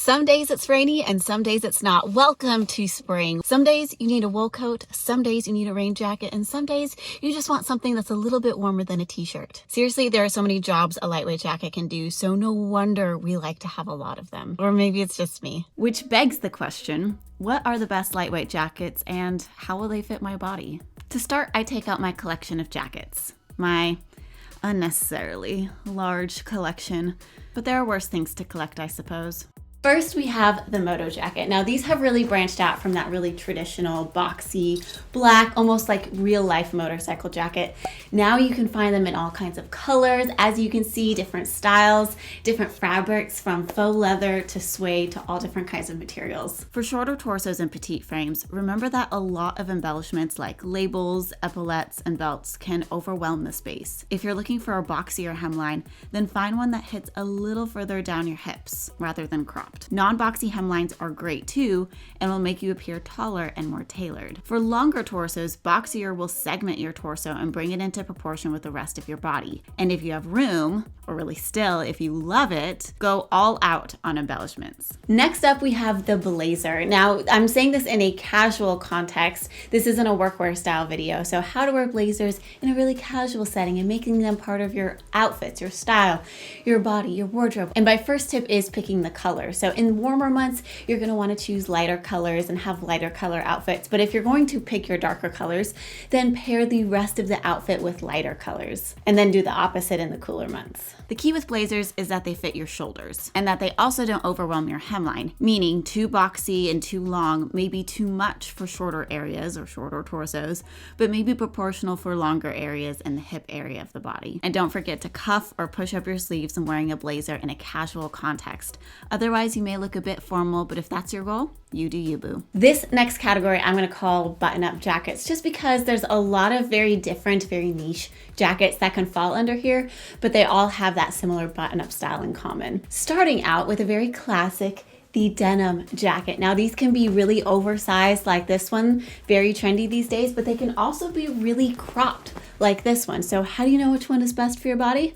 Some days it's rainy and some days it's not. Welcome to spring. Some days you need a wool coat, some days you need a rain jacket, and some days you just want something that's a little bit warmer than a t-shirt. Seriously, there are so many jobs a lightweight jacket can do, so no wonder we like to have a lot of them. Or maybe it's just me. Which begs the question, what are the best lightweight jackets and how will they fit my body? To start, I take out my collection of jackets. My unnecessarily large collection, but there are worse things to collect, I suppose. First, we have the moto jacket. Now, these have really branched out from that really traditional boxy black, almost like real life motorcycle jacket. Now you can find them in all kinds of colors. As you can see, different styles, different fabrics from faux leather to suede to all different kinds of materials. For shorter torsos and petite frames, remember that a lot of embellishments like labels, epaulettes, and belts can overwhelm the space. If you're looking for a boxier hemline, then find one that hits a little further down your hips rather than cropped. Non-boxy hemlines are great too and will make you appear taller and more tailored. For longer torsos, boxier will segment your torso and bring it into proportion with the rest of your body. And if you have room, or really still, if you love it, go all out on embellishments. Next up, we have the blazer. Now, I'm saying this in a casual context. This isn't a workwear style video, so how to wear blazers in a really casual setting and making them part of your outfits, your style, your body, your wardrobe. And my first tip is picking the color. So in warmer months, you're gonna wanna choose lighter colors and have lighter color outfits. But if you're going to pick your darker colors, then pair the rest of the outfit with lighter colors. And then do the opposite in the cooler months. The key with blazers is that they fit your shoulders and that they also don't overwhelm your hemline, meaning too boxy and too long may be too much for shorter areas or shorter torsos, but may be proportional for longer areas in the hip area of the body. And don't forget to cuff or push up your sleeves when wearing a blazer in a casual context. Otherwise, you may look a bit formal, but if that's your goal, you do you, boo. This next category I'm gonna call button-up jackets, just because there's a lot of very different, very niche jackets that can fall under here, but they all have that similar button-up style in common. Starting out with a very classic, the denim jacket. Now, these can be really oversized like this one, very trendy these days, but they can also be really cropped like this one. So how do you know which one is best for your body?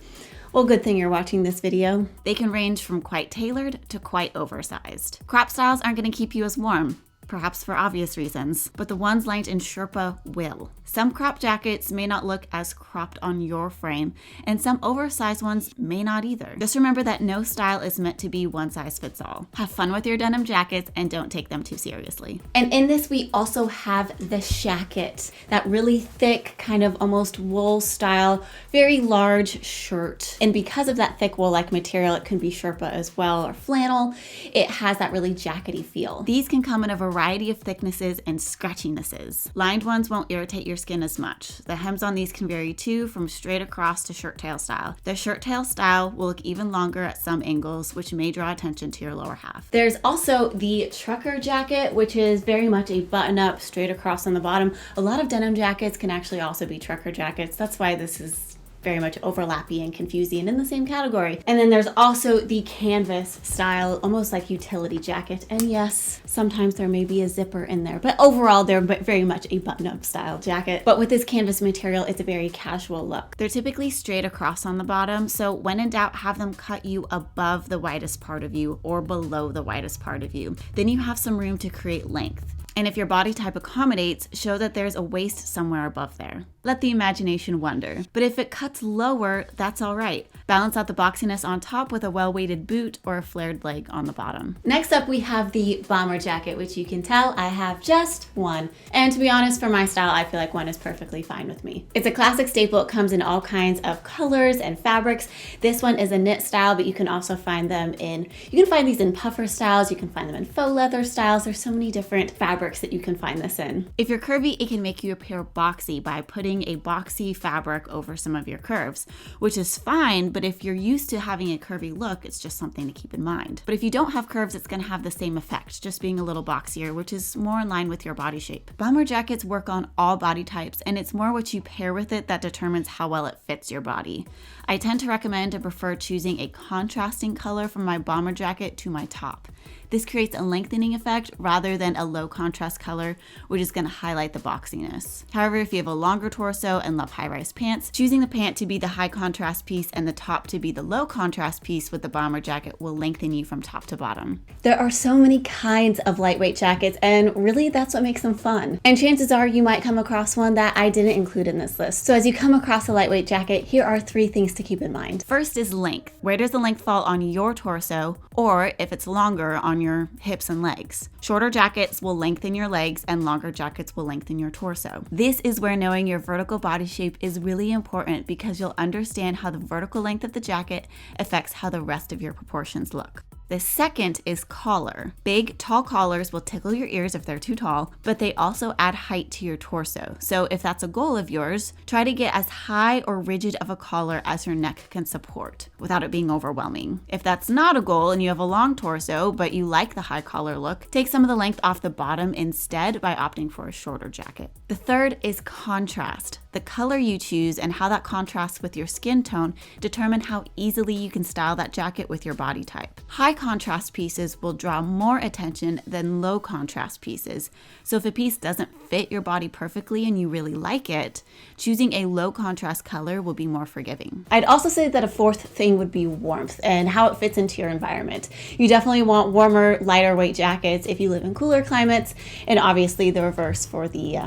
Well, good thing you're watching this video. They can range from quite tailored to quite oversized. Crop styles aren't gonna keep you as warm, perhaps for obvious reasons, but the ones lined in Sherpa will. Some crop jackets may not look as cropped on your frame, and some oversized ones may not either. Just remember that no style is meant to be one size fits all. Have fun with your denim jackets and don't take them too seriously. And in this, we also have the shacket, that really thick, kind of almost wool style, very large shirt. And because of that thick wool-like material, it can be Sherpa as well, or flannel. It has that really jackety feel. These can come in a variety of thicknesses and scratchinesses. Lined ones won't irritate your skin as much. The hems on these can vary too, from straight across to shirt tail style. The shirt tail style will look even longer at some angles, which may draw attention to your lower half. There's also the trucker jacket, which is very much a button up straight across on the bottom. A lot of denim jackets can actually also be trucker jackets. That's why this is very much overlappy and confusing in the same category. And then there's also the canvas style, almost like utility jacket. And yes, sometimes there may be a zipper in there, but overall they're very much a button-up style jacket. But with this canvas material, it's a very casual look. They're typically straight across on the bottom, so when in doubt, have them cut you above the widest part of you or below the widest part of you. Then you have some room to create length. And if your body type accommodates, show that there's a waist somewhere above there. Let the imagination wander. But if it cuts lower, that's all right. Balance out the boxiness on top with a well-weighted boot or a flared leg on the bottom. Next up, we have the bomber jacket, which you can tell I have just one. And to be honest, for my style, I feel like one is perfectly fine with me. It's a classic staple. It comes in all kinds of colors and fabrics. This one is a knit style, but you can also find them you can find these in puffer styles. You can find them in faux leather styles. There's so many different fabrics that you can find this in. If you're curvy, it can make you appear boxy by putting a boxy fabric over some of your curves, which is fine, but if you're used to having a curvy look, it's just something to keep in mind. But if you don't have curves, it's gonna have the same effect, just being a little boxier, which is more in line with your body shape. Bomber jackets work on all body types, and it's more what you pair with it that determines how well it fits your body. I tend to recommend and prefer choosing a contrasting color from my bomber jacket to my top. This creates a lengthening effect rather than a low contrast color, which is going to highlight the boxiness. However, if you have a longer torso and love high-rise pants, choosing the pant to be the high contrast piece and the top to be the low contrast piece with the bomber jacket will lengthen you from top to bottom. There are so many kinds of lightweight jackets, and really that's what makes them fun. And chances are you might come across one that I didn't include in this list. So as you come across a lightweight jacket, here are 3 things to keep in mind. First is length. Where does the length fall on your torso, or if it's longer, on your hips and legs? Shorter jackets will lengthen your legs and longer jackets will lengthen your torso. This is where knowing your vertical body shape is really important because you'll understand how the vertical length of the jacket affects how the rest of your proportions look. The second is collar. Big, tall collars will tickle your ears if they're too tall, but they also add height to your torso. So if that's a goal of yours, try to get as high or rigid of a collar as your neck can support without it being overwhelming. If that's not a goal and you have a long torso, but you like the high collar look, take some of the length off the bottom instead by opting for a shorter jacket. The third is contrast. The color you choose and how that contrasts with your skin tone determine how easily you can style that jacket with your body type. High contrast pieces will draw more attention than low contrast pieces. So if a piece doesn't fit your body perfectly and you really like it, choosing a low contrast color will be more forgiving. I'd also say that a fourth thing would be warmth and how it fits into your environment. You definitely want warmer, lighter weight jackets if you live in cooler climates, and obviously the reverse for the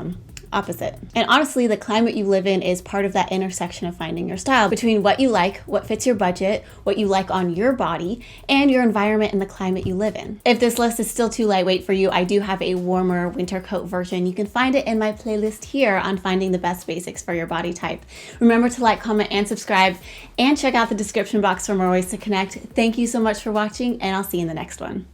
opposite. And honestly, the climate you live in is part of that intersection of finding your style between what you like, what fits your budget, what you like on your body, and your environment and the climate you live in. If this list is still too lightweight for you, I do have a warmer winter coat version. You can find it in my playlist here on finding the best basics for your body type. Remember to like, comment, and subscribe, and check out the description box for more ways to connect. Thank you so much for watching, and I'll see you in the next one.